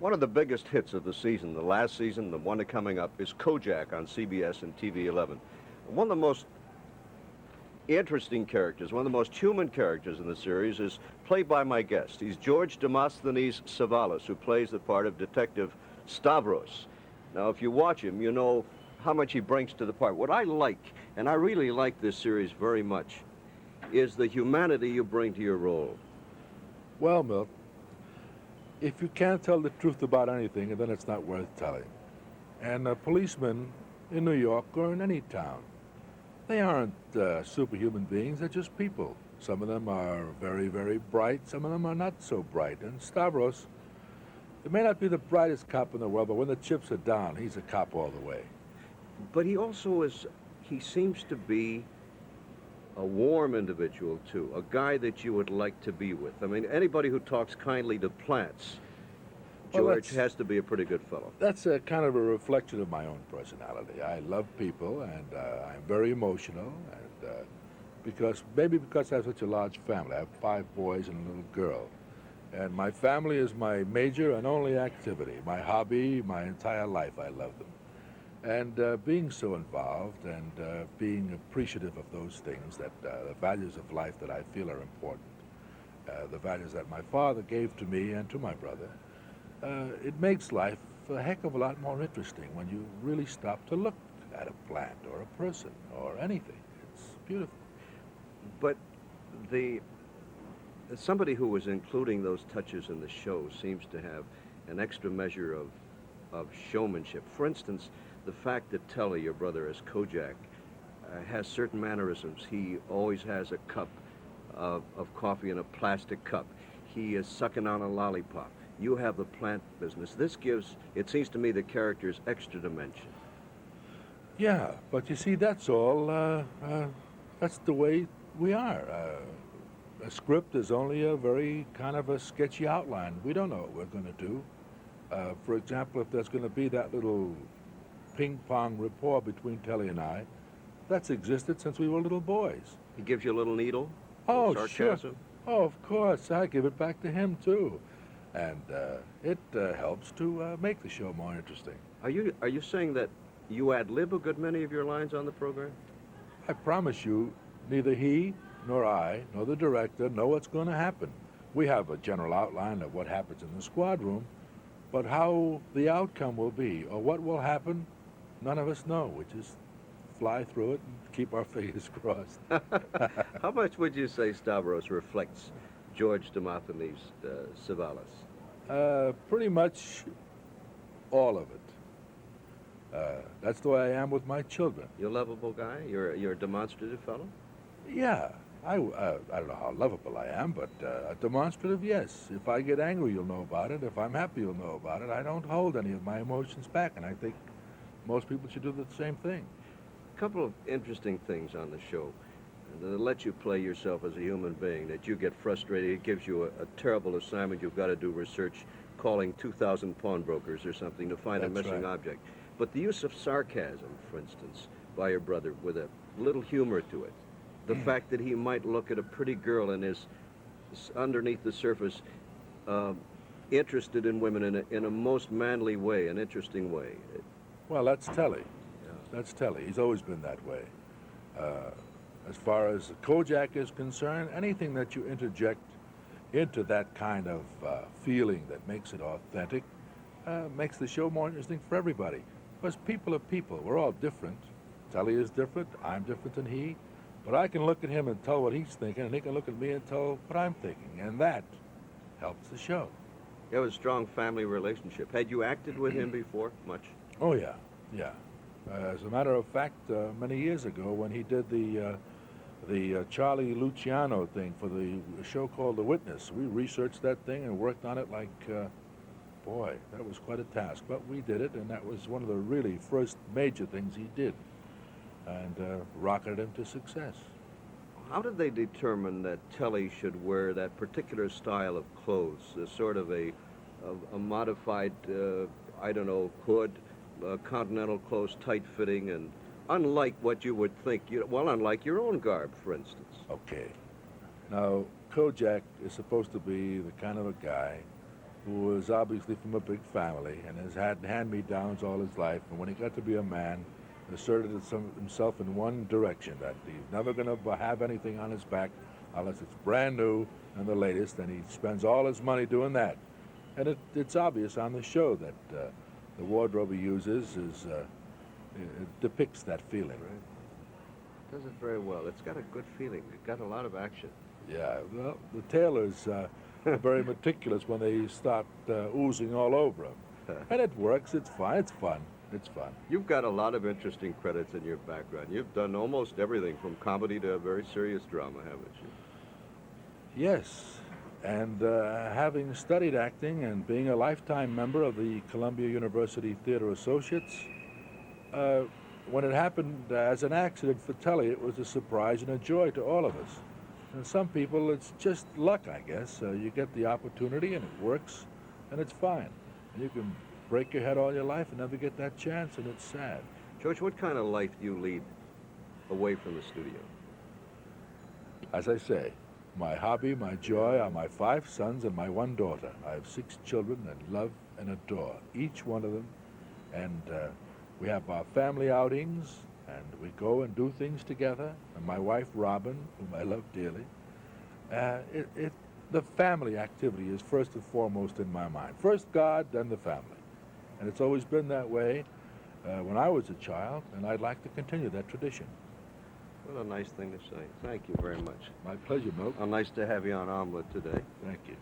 One of the biggest hits of the season, the last season, the one coming up, is Kojak on CBS and TV 11. One of the most interesting characters, one of the most human characters in the series is played by my guest. He's George Demosthenes Savalas, who plays the part of Detective Stavros. Now, if you watch him, you know how much he brings to the part. What I like, and I really like this series very much, is the humanity you bring to your role. Well, Milt, if you can't tell the truth about anything, then it's not worth telling. And policemen in New York or in any town, they aren't superhuman beings, they're just people. Some of them are very, very bright, some of them are not so bright. And Stavros, it may not be the brightest cop in the world, but when the chips are down, he's a cop all the way. But he also is, he seems to be a warm individual, too, a guy that you would like to be with. I mean, anybody who talks kindly to plants, George, has to be a pretty good fellow. That's a kind of a reflection of my own personality. I love people, and I'm very emotional, and because I have such a large family. I have 5 boys and a little girl. And my family is my major and only activity, my hobby, my entire life. I love them. And being so involved and being appreciative of those things, that the values of life that I feel are important, the values that my father gave to me and to my brother, it makes life a heck of a lot more interesting when you really stop to look at a plant or a person or anything. It's beautiful. But somebody who was including those touches in the show seems to have an extra measure of showmanship. For instance, the fact that Telly, your brother, as Kojak, has certain mannerisms. He always has a cup of coffee in a plastic cup. He is sucking on a lollipop. You have the plant business. This gives, it seems to me, the characters extra dimension. Yeah, but you see, that's all, that's the way we are. A script is only a very kind of a sketchy outline. We don't know what we're going to do. For example, if there's going to be that little ping-pong rapport between Telly and I, that's existed since we were little boys. He gives you a little needle? Oh, sarcasm? Sure. Oh, of course. I give it back to him, too. And it helps to make the show more interesting. Are you saying that you ad-lib a good many of your lines on the program? I promise you, neither he nor I nor the director know what's going to happen. We have a general outline of what happens in the squad room, but how the outcome will be or what will happen, none of us know. We just fly through it and keep our fingers crossed. How much would you say Stavros reflects George Demosthenes Savalas? Pretty much all of it. That's the way I am with my children. You're a lovable guy? You're a demonstrative fellow? Yeah. I don't know how lovable I am, but a demonstrative, yes. If I get angry, you'll know about it. If I'm happy, you'll know about it. I don't hold any of my emotions back, and I think most people should do the same thing. A couple of interesting things on the show. And to let you play yourself as a human being, that you get frustrated. It gives you a terrible assignment. You've got to do research, calling 2,000 pawnbrokers or something to find a missing object. But the use of sarcasm, for instance, by your brother with a little humor to it. The fact that he might look at a pretty girl and is underneath the surface interested in women in a most manly way, an interesting way. Well, that's Telly. Yeah. That's Telly. He's always been that way. As far as Kojak is concerned, anything that you interject into that kind of feeling that makes it authentic makes the show more interesting for everybody. Because people are people. We're all different. Telly is different. I'm different than he. But I can look at him and tell what he's thinking, and he can look at me and tell what I'm thinking, and that helps the show. You have a strong family relationship. Had you acted with him before, much? Oh, yeah, yeah. As a matter of fact, many years ago, when he did the Charlie Luciano thing for the show called The Witness, we researched that thing and worked on it like, boy, that was quite a task. But we did it, and that was one of the really first major things he did, and rocketed him to success. How did they determine that Telly should wear that particular style of clothes, sort of a modified, I don't know, hood, continental clothes, tight-fitting, and unlike what you would think, well, unlike your own garb, for instance? Okay. Now, Kojak is supposed to be the kind of a guy who was obviously from a big family and has had hand-me-downs all his life. And when he got to be a man, asserted himself in one direction, that he's never going to have anything on his back unless it's brand new and the latest, and he spends all his money doing that. And it's obvious on the show that the wardrobe he uses it depicts that feeling. Right. Does it very well. It's got a good feeling. It's got a lot of action. Yeah, well, the tailors are very meticulous when they start oozing all over him. And it works. It's fun. It's fun. It's fun. You've got a lot of interesting credits in your background. You've done almost everything from comedy to very serious drama, haven't you? Yes. And having studied acting and being a lifetime member of the Columbia University Theater Associates, when it happened as an accident for Telly, it was a surprise and a joy to all of us. And some people, it's just luck, I guess. You get the opportunity and it works, and it's fine. And you can break your head all your life and never get that chance, and it's sad. George, what kind of life do you lead away from the studio? As I say, my hobby, my joy are my 5 sons and my 1 daughter. I have 6 children and love and adore each one of them. And we have our family outings, and we go and do things together. And my wife, Robin, whom I love dearly. The family activity is first and foremost in my mind. First God, then the family. And it's always been that way when I was a child, and I'd like to continue that tradition. What a nice thing to say. Thank you very much. My pleasure, Milton. How nice to have you on Omelet today. Thank you.